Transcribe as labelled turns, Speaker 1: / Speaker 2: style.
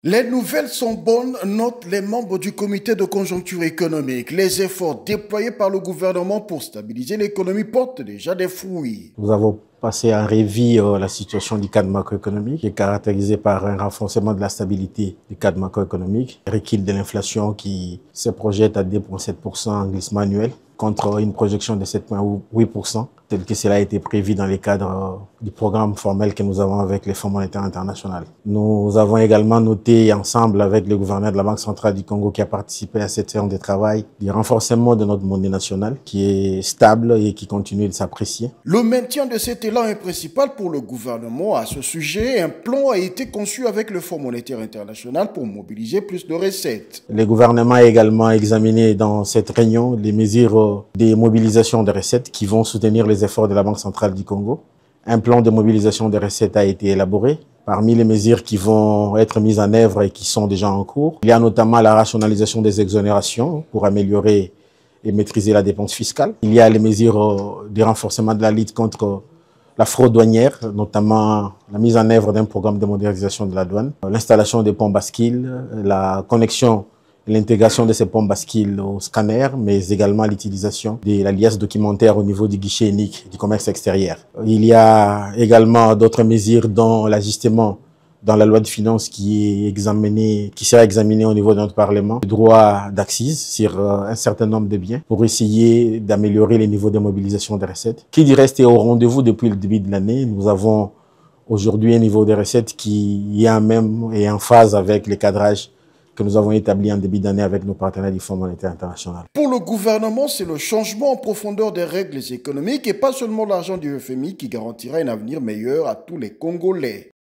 Speaker 1: Les nouvelles sont bonnes, notent les membres du comité de conjoncture économique. Les efforts déployés par le gouvernement pour stabiliser l'économie portent déjà des fruits.
Speaker 2: Nous avons passé en revue la situation du cadre macroéconomique, qui est caractérisé par un renforcement de la stabilité du cadre macroéconomique, un recul de l'inflation qui se projette à 2,7% en glissement annuel, contre une projection de 7,8%, tel que cela a été prévu dans les cadres du programme formel que nous avons avec les Fonds monétaires internationaux. Nous avons également noté ensemble avec le gouverneur de la Banque centrale du Congo qui a participé à cette séance de travail du renforcement de notre monnaie nationale qui est stable et qui continue de s'apprécier.
Speaker 1: Le maintien de cet élan est principal pour le gouvernement. À ce sujet, un plan a été conçu avec le Fonds monétaire international pour mobiliser plus de recettes.
Speaker 2: Le gouvernement a également examiné dans cette réunion les mesures de mobilisation de recettes qui vont soutenir les efforts de la Banque centrale du Congo. Un plan de mobilisation de recettes a été élaboré. Parmi les mesures qui vont être mises en œuvre et qui sont déjà en cours, il y a notamment la rationalisation des exonérations pour améliorer et maîtriser la dépense fiscale. Il y a les mesures de renforcement de la lutte contre la fraude douanière, notamment la mise en œuvre d'un programme de modernisation de la douane, l'installation des ponts bascules, la connexion et l'intégration de ces ponts bascules au scanner, mais également l'utilisation de la liasse documentaire au niveau du guichet unique du commerce extérieur. Il y a également d'autres mesures dont l'ajustement dans la loi de finances qui sera examiné au niveau de notre Parlement, le droit d'accise sur un certain nombre de biens pour essayer d'améliorer les niveaux de mobilisation des recettes. Qui dit rester au rendez-vous depuis le début de l'année, nous avons aujourd'hui un niveau de recettes qui est en même et en phase avec les cadrages que nous avons établi en début d'année avec nos partenaires du Fonds monétaire international.
Speaker 1: Pour le gouvernement, c'est le changement en profondeur des règles économiques et pas seulement l'argent du FMI qui garantira un avenir meilleur à tous les Congolais.